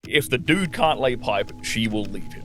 If the dude can't lay pipe, she will leave him.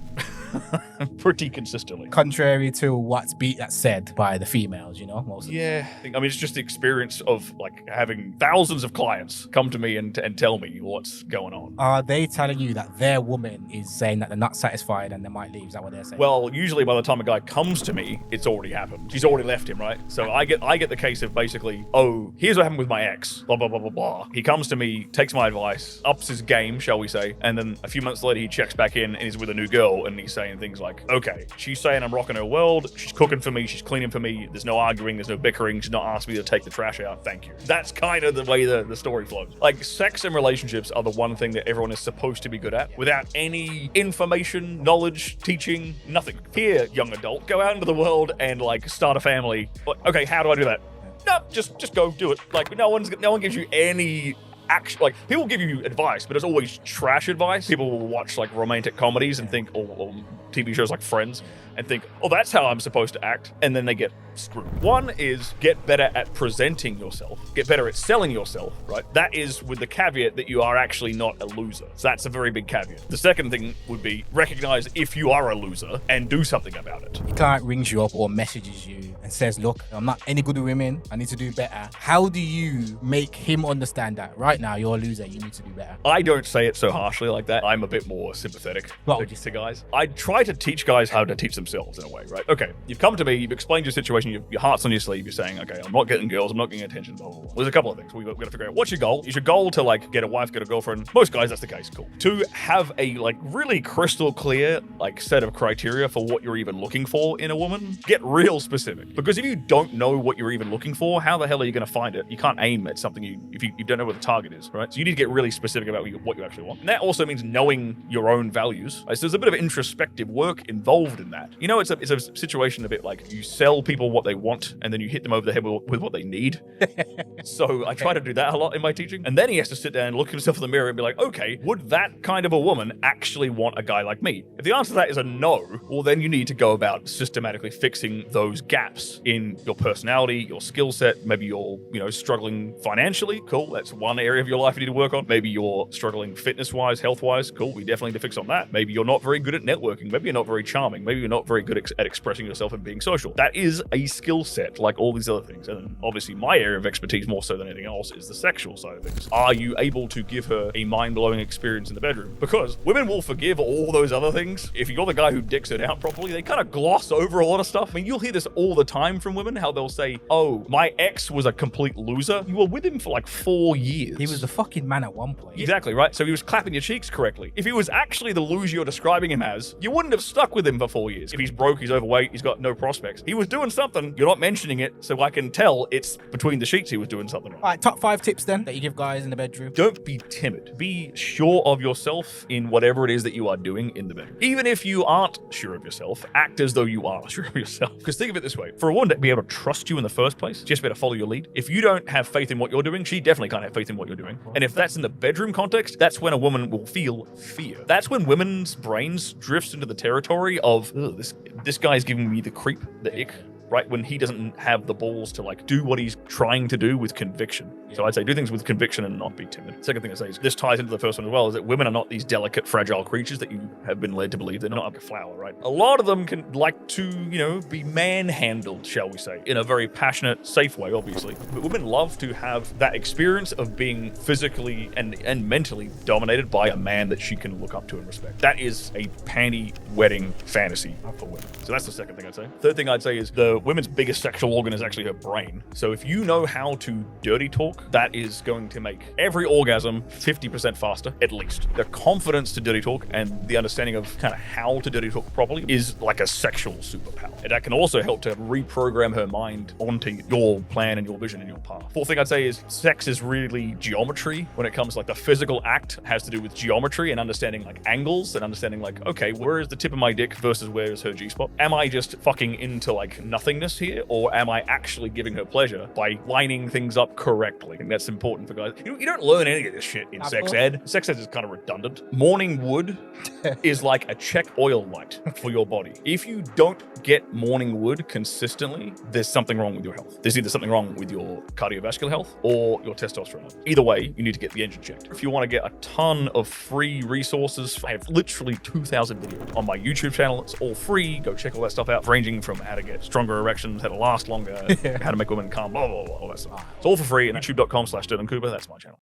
Pretty consistently. Contrary to what's said by the females, you know, most of Yeah. I mean, it's just the experience of like having thousands of clients come to me and tell me what's going on. Are they telling you that their woman is saying that they're not satisfied and they might leave? Is that what they're saying? Well, usually by the time a guy comes to me, it's already happened. She's already left him, right? So I get the case of basically, oh, here's what happened with my ex, blah, blah, blah, blah, blah. He comes to me, takes my advice, ups his game, shall we say, and then a few months later he checks back in and he's with a new girl and he's saying things like, okay, she's saying I'm rocking her world, she's cooking for me, she's cleaning for me, there's no arguing, there's no bickering, she's not asking me to take the trash out, thank you. That's kind of the way the story flows. Like, sex and relationships are the one thing that everyone is supposed to be good at without any information, knowledge, teaching, nothing. Here, young adult, go out into the world and like start a family. Like, okay, how do I do that? No, just go do it. Like, no one gives you any action. Like, people give you advice, but it's always trash advice. People will watch like romantic comedies and think, or TV shows like Friends, and think, oh, that's how I'm supposed to act, and then they get screwed. One is get better at presenting yourself, get better at selling yourself, right? That is with the caveat that you are actually not a loser. So that's a very big caveat. The second thing would be recognize if you are a loser and do something about it. Your client rings you up or messages you and says, look, I'm not any good with women, I need to do better. How do you make him understand that right now you're a loser, you need to do better? I don't say it so harshly like that. I'm a bit more sympathetic to guys. I try to teach guys how to teach themselves in a way, right? Okay, you've come to me, you've explained your situation, your heart's on your sleeve, you're saying, okay, I'm not getting girls, I'm not getting attention, blah, blah, blah. There's a couple of things. We've got to figure out what's your goal. Is your goal to like get a wife, get a girlfriend? Most guys, that's the case. Cool. 2, have a like really crystal clear like set of criteria for what you're even looking for in a woman. Get real specific. Because if you don't know what you're even looking for, how the hell are you going to find it? You can't aim at something if you don't know what the target is, right? So you need to get really specific about what you actually want. And that also means knowing your own values. Right? So there's a bit of introspective work involved in that. You know, it's a situation a bit like you sell people what they want and then you hit them over the head with what they need. So I try to do that a lot in my teaching. And then he has to sit down and look himself in the mirror and be like, okay, would that kind of a woman actually want a guy like me? If the answer to that is a no, well, then you need to go about systematically fixing those gaps in your personality, your skill set. Maybe you're, struggling financially. Cool. That's one area of your life you need to work on. Maybe you're struggling fitness-wise, health-wise. Cool. We definitely need to fix on that. Maybe you're not very good at networking. Maybe you're not very charming. Maybe you're not very good at expressing yourself and being social. That is a skill set, like all these other things. And obviously my area of expertise, more so than anything else, is the sexual side of things. Are you able to give her a mind-blowing experience in the bedroom? Because women will forgive all those other things. If you're the guy who dicks it out properly, they kind of gloss over a lot of stuff. I mean, you'll hear this all the time from women, how they'll say, oh, my ex was a complete loser. You were with him for like 4 years. He was a fucking man at one point. Exactly, right? So he was clapping your cheeks correctly. If he was actually the loser you're describing him as, you wouldn't have stuck with him for 4 years. If he's broke, he's overweight, he's got no prospects. He was doing something, you're not mentioning it, so I can tell it's between the sheets he was doing something. All right, top 5 tips then that you give guys in the bedroom. Don't be timid. Be sure of yourself in whatever it is that you are doing in the bedroom. Even if you aren't sure of yourself, act as though you are sure of yourself. Because think of it this way. For a woman to be able to trust you in the first place, just better follow your lead. If you don't have faith in what you're doing, she definitely can't have faith in what you're doing. And if that's in the bedroom context, that's when a woman will feel fear. That's when women's brains drifts into the territory of, this guy's giving me the creep, the ick. Right, when he doesn't have the balls to like do what he's trying to do with conviction. So I'd say do things with conviction and not be timid. Second thing I say is, this ties into the first one as well, is that women are not these delicate, fragile creatures that you have been led to believe. They're not like a flower, right? A lot of them can like to, be manhandled, shall we say, in a very passionate, safe way, obviously. But women love to have that experience of being physically and mentally dominated by a man that she can look up to and respect. That is a panty-wetting fantasy for women. So that's the second thing I'd say. Third thing I'd say is the women's biggest sexual organ is actually her brain. So if you know how to dirty talk, that is going to make every orgasm 50% faster, at least. The confidence to dirty talk and the understanding of kind of how to dirty talk properly is like a sexual superpower. And that can also help to reprogram her mind onto your plan and your vision and your path. Fourth thing I'd say is sex is really geometry. When it comes to like the physical act has to do with geometry and understanding like angles and understanding like, okay, where is the tip of my dick versus where is her G-spot? Am I just fucking into like nothingness here, or am I actually giving her pleasure by lining things up correctly? I think that's important for guys. You don't learn any of this shit in sex ed. Sex ed is kind of redundant. Morning wood is like a check oil light for your body. If you don't get morning wood consistently, there's something wrong with your health. There's either something wrong with your cardiovascular health or your testosterone. Either way, you need to get the engine checked. If you want to get a ton of free resources, I have literally 2,000 videos on my YouTube channel. It's all free. Go check all that stuff out, ranging from how to get stronger erections, how to last longer, how to make women come, blah, blah, blah, all that stuff. It's all for free at youtube.com/Stirling Cooper. That's my channel.